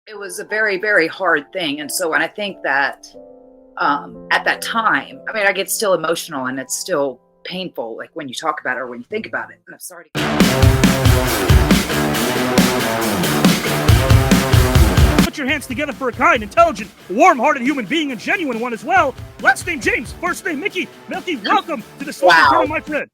It was a very, very hard thing. And so, and I think that at that time, I mean, I get still emotional and it's still painful, like when you talk about it or when you think about it. And I'm sorry. Put your hands together for a kind, intelligent, warm-hearted human being, a genuine one as well. Last name James, first name Mickie. Mickie, welcome to the Slow Channel, my friend.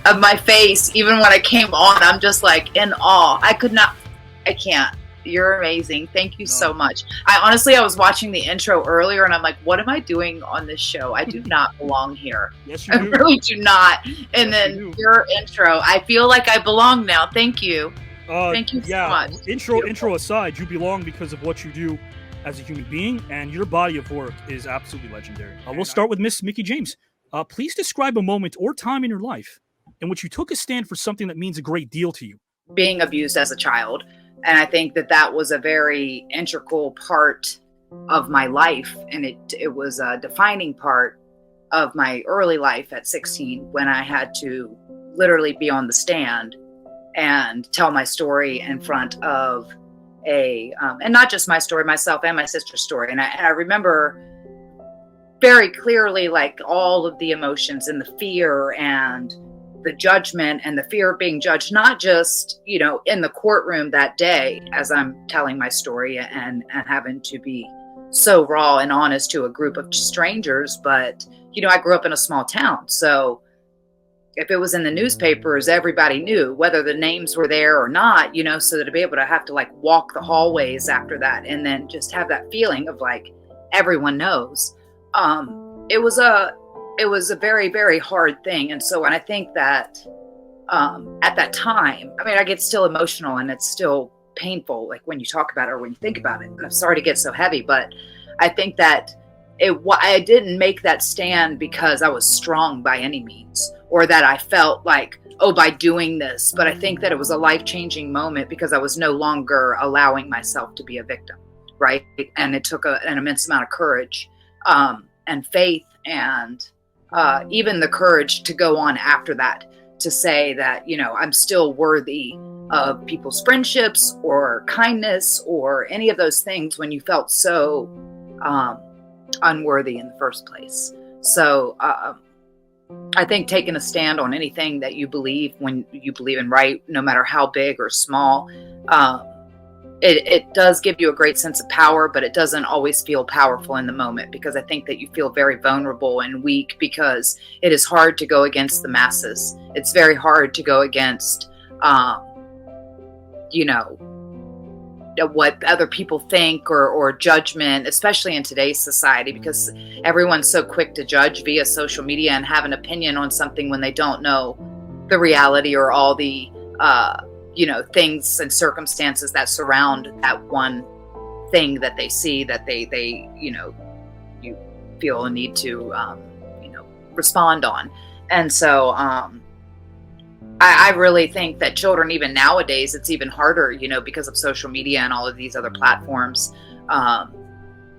Of my face, even when I came on, I'm just like in awe. I can't. You're amazing. Thank you so much. I was watching the intro earlier and I'm like, what am I doing on this show? I do not belong here. Yes, you do. I really do not. And then your intro, I feel like I belong now. Thank you. Thank you so much. Intro aside, you belong because of what you do as a human being, and your body of work is absolutely legendary. We'll start with Miss Mickie James. Please describe a moment or time in your life in which you took a stand for something that means a great deal to you. Being abused as a child. And I think that was a very integral part of my life. And it was a defining part of my early life at 16 when I had to literally be on the stand and tell my story in front of and not just my story, myself and my sister's story. And I remember very clearly, like, all of the emotions and the fear and the judgment and the fear of being judged, not just, in the courtroom that day as I'm telling my story and having to be so raw and honest to a group of strangers. But, I grew up in a small town. So if it was in the newspapers, everybody knew whether the names were there or not, so that to be able to have to like walk the hallways after that and then just have that feeling of like, everyone knows. It was a very, very hard thing. And so, and I think that at that time, I mean, I get still emotional and it's still painful, like when you talk about it or when you think about it. And I'm sorry to get so heavy, but I think that I didn't make that stand because I was strong by any means, or that I felt like, oh, by doing this. But I think that it was a life-changing moment because I was no longer allowing myself to be a victim, right? And it took an immense amount of courage and faith and even the courage to go on after that, to say that, I'm still worthy of people's friendships or kindness or any of those things when you felt so unworthy in the first place. So I think taking a stand on anything that you believe, when you believe in right, no matter how big or small, it does give you a great sense of power, but it doesn't always feel powerful in the moment, because I think that you feel very vulnerable and weak because it is hard to go against the masses. It's very hard to go against, what other people think or judgment, especially in today's society, because everyone's so quick to judge via social media and have an opinion on something when they don't know the reality or all the, things and circumstances that surround that one thing that they see, that they you feel a need to, respond on. And so, I really think that children, even nowadays, it's even harder, because of social media and all of these other platforms,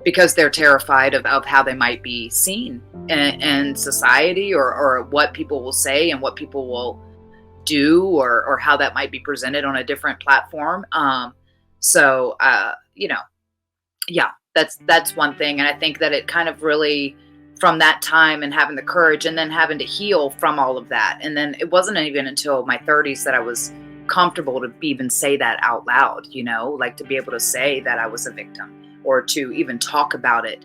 because they're terrified of how they might be seen in society, or what people will say and what people will do, or how that might be presented on a different platform. That's one thing. And I think that it kind of really, from that time and having the courage and then having to heal from all of that. And then it wasn't even until my 30s that I was comfortable to even say that out loud, like to be able to say that I was a victim, or to even talk about it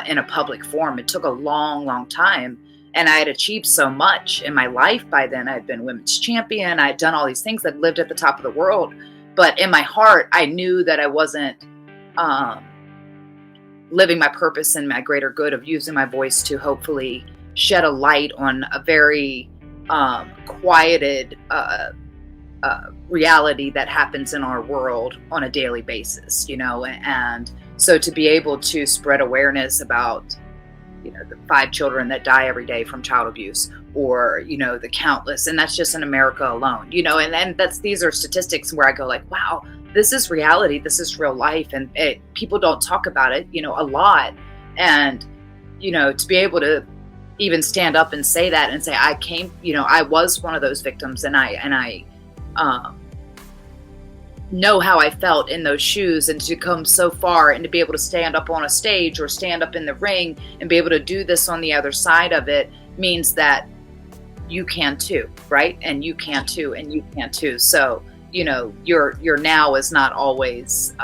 in a public forum. It took a long, long time. And I had achieved so much in my life by then. I had been women's champion. I had done all these things. I'd lived at the top of the world. But in my heart, I knew that I wasn't living my purpose and my greater good of using my voice to hopefully shed a light on a very quieted reality that happens in our world on a daily basis, And so to be able to spread awareness about, the 5 children that die every day from child abuse, or, the countless, and that's just in America alone, and these are statistics where I go like, wow, this is reality, this is real life, and people don't talk about it, you know, a lot. And, you know, to be able to even stand up and say that and say, I came, you know, I was one of those victims, and I know how I felt in those shoes, and to come so far and to be able to stand up on a stage or stand up in the ring and be able to do this on the other side of it means that you can too, right? And you can too, and you can too. So, you know, your now is not always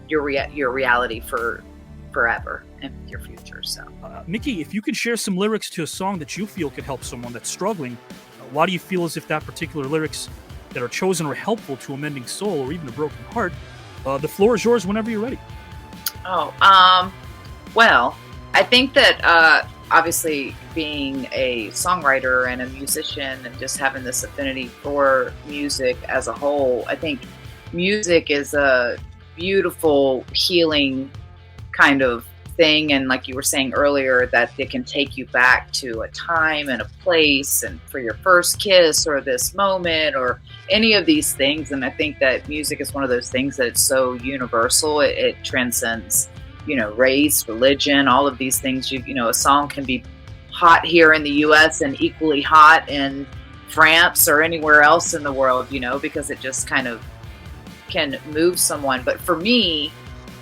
your reality for forever and your future. So, Mickie, if you could share some lyrics to a song that you feel could help someone that's struggling, why do you feel as if that particular lyrics that are chosen are helpful to a mending soul or even a broken heart? The floor is yours whenever you're ready. Well, I think that obviously being a songwriter and a musician and just having this affinity for music as a whole, I think music is a beautiful healing kind of thing. And like you were saying earlier, that it can take you back to a time and a place, and for your first kiss or this moment or any of these things. And I think that music is one of those things that it's so universal. It transcends, you know, race, religion, all of these things. You know, a song can be hot here in the US and equally hot in France or anywhere else in the world, you know, because it just kind of can move someone. But for me,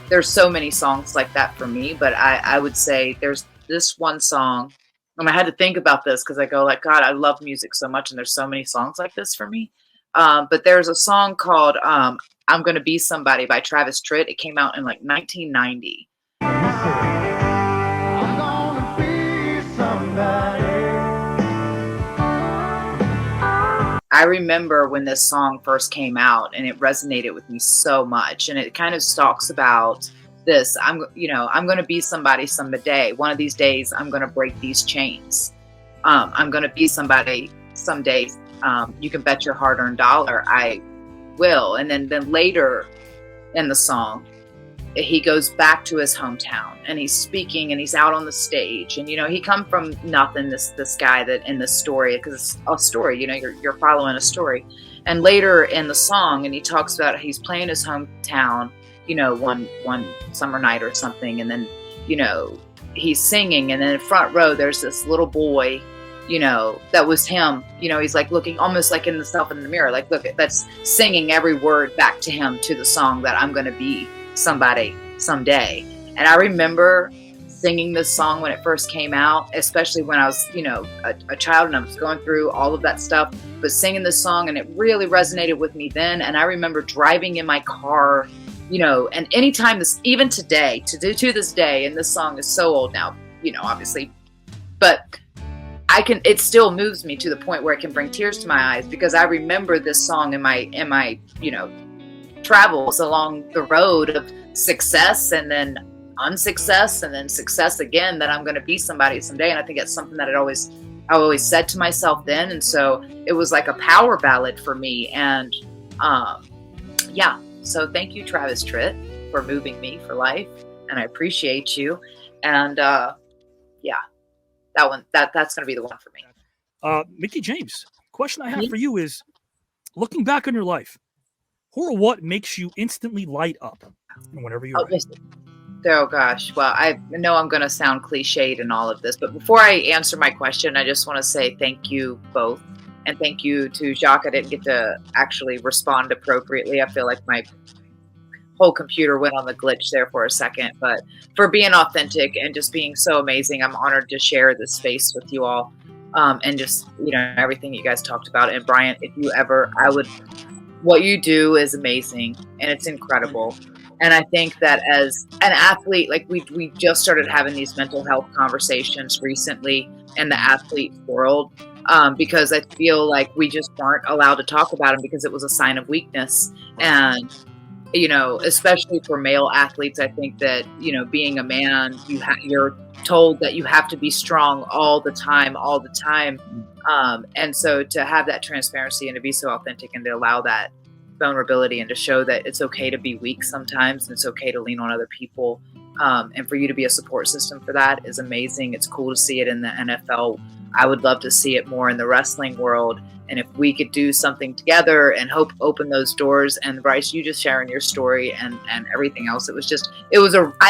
there's so many songs like that for me, but I would say there's this one song, and I had to think about this because I go like, God, I love music so much, and there's so many songs like this for me. But there's a song called I'm Gonna Be Somebody by Travis Tritt. It came out in like 1990. I'm gonna be somebody. I remember when this song first came out, and it resonated with me so much. And it kind of talks about this. I'm going to be somebody someday. One of these days, I'm going to break these chains. I'm going to be somebody someday. You can bet your hard-earned dollar I will. And then later in the song, he goes back to his hometown, and he's speaking, and he's out on the stage, and, you know, he come from nothing, this guy that in this story, because it's a story, you know, you're following a story. And later in the song, and he talks about he's playing his hometown, you know, one summer night or something, and then, you know, he's singing, and then in front row there's this little boy, you know, that was him, you know, he's like looking almost like in himself in the mirror, like, look, that's singing every word back to him, to the song that I'm gonna be somebody someday. And I remember singing this song when it first came out, especially when I was, you know, a child, and I was going through all of that stuff, but singing this song, and it really resonated with me then. And I remember driving in my car, you know, and anytime this, even today, to this day, and this song is so old now, you know, obviously, but it still moves me to the point where it can bring tears to my eyes, because I remember this song in my, you know, travels along the road of success, and then unsuccess, and then success again, that I'm going to be somebody someday. And I think that's something that I always said to myself then. And so it was like a power ballad for me. And yeah, so thank you, Travis Tritt, for moving me for life, and I appreciate you. And yeah, that's going to be the one for me. Mickie James, question I have for you is, looking back on your life, who or what makes you instantly light up whenever you're ready? Oh gosh. Well, I know I'm going to sound cliched in all of this, but before I answer my question, I just want to say thank you both. And thank you to Jacques. I didn't get to actually respond appropriately. I feel like my whole computer went on the glitch there for a second, but for being authentic and just being so amazing. I'm honored to share this space with you all. And just, you know, everything you guys talked about. And Brian, if you ever, what you do is amazing, and it's incredible. And I think that as an athlete, like we just started having these mental health conversations recently in the athlete world, because I feel like we just weren't allowed to talk about them because it was a sign of weakness. And, you know, especially for male athletes, I think that, you know, being a man, you're told that you have to be strong all the time. And so to have that transparency and to be so authentic and to allow that vulnerability and to show that it's okay to be weak sometimes, and it's okay to lean on other people, and for you to be a support system for that is amazing. It's cool to see it in the NFL I would love to see it more in the wrestling world. And if we could do something together and hope open those doors. And Bryce, you just sharing your story and everything else. I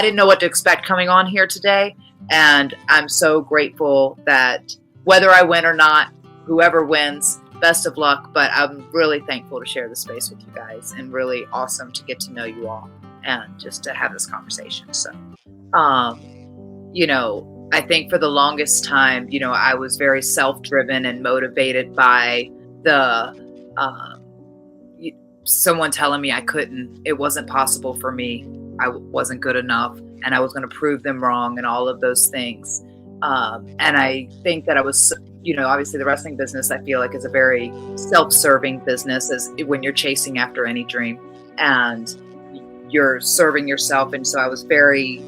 didn't know what to expect coming on here today. And I'm so grateful that whether I win or not, whoever wins, best of luck. But I'm really thankful to share the space with you guys, and really awesome to get to know you all and just to have this conversation. So, I think for the longest time, I was very self-driven and motivated by someone telling me it wasn't possible for me. I wasn't good enough, and I was going to prove them wrong and all of those things. And I think that I was, obviously the wrestling business, I feel like, is a very self-serving business, as when you're chasing after any dream and you're serving yourself. And so I was very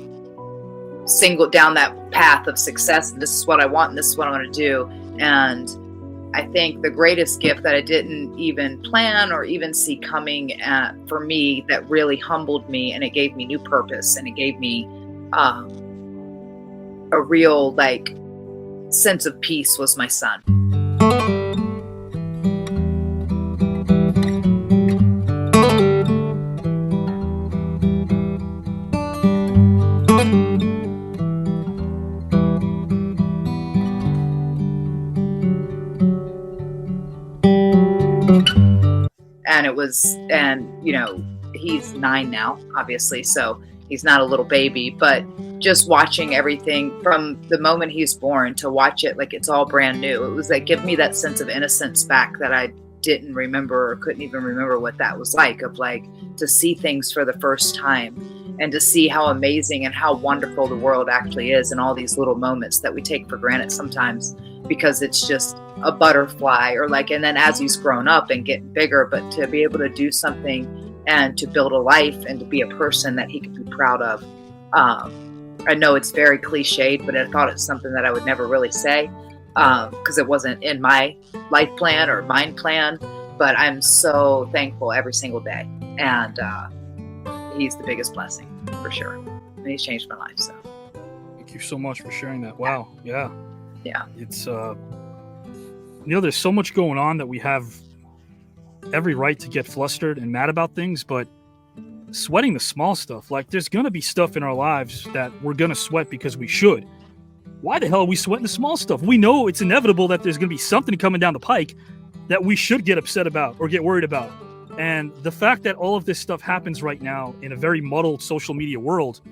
single down that path of success. And this is what I want, and this is what I want to do. And I think the greatest gift that I didn't even plan or even see coming for me, that really humbled me, and it gave me new purpose, and it gave me a real sense of peace, was my son. And he's 9 now, obviously, so he's not a little baby, but just watching everything from the moment he's born to watch it like it's all brand new. It was give me that sense of innocence back that I didn't remember, or couldn't even remember what that was like, of to see things for the first time, and to see how amazing and how wonderful the world actually is, and all these little moments that we take for granted sometimes because it's just a butterfly, and then as he's grown up and getting bigger, but to be able to do something and to build a life and to be a person that he could be proud of. I know it's very cliched, but I thought it's something that I would never really say because it wasn't in my life plan or mind plan, but I'm so thankful every single day. And he's the biggest blessing for sure. And he's changed my life. So thank you so much for sharing that. Wow. Yeah. Yeah. It's, there's so much going on that we have every right to get flustered and mad about things, but sweating the small stuff, there's going to be stuff in our lives that we're going to sweat because we should. Why the hell are we sweating the small stuff? We know it's inevitable that there's going to be something coming down the pike that we should get upset about or get worried about. And the fact that all of this stuff happens right now in a very muddled social media world,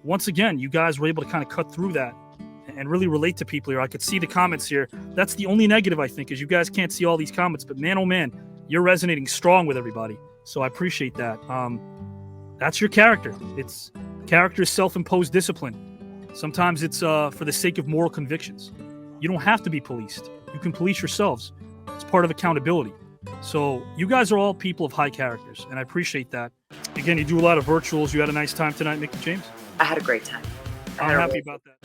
once again, you guys were able to kind of cut through that and really relate to people here. I could see the comments here. That's the only negative, I think, is you guys can't see all these comments, but man, oh man, you're resonating strong with everybody. So I appreciate that. That's your character. Character is self-imposed discipline. Sometimes it's for the sake of moral convictions. You don't have to be policed. You can police yourselves. It's part of accountability. So you guys are all people of high characters, and I appreciate that. Again, you do a lot of virtuals. You had a nice time tonight, Mickie James? I had a great time. I'm happy about that.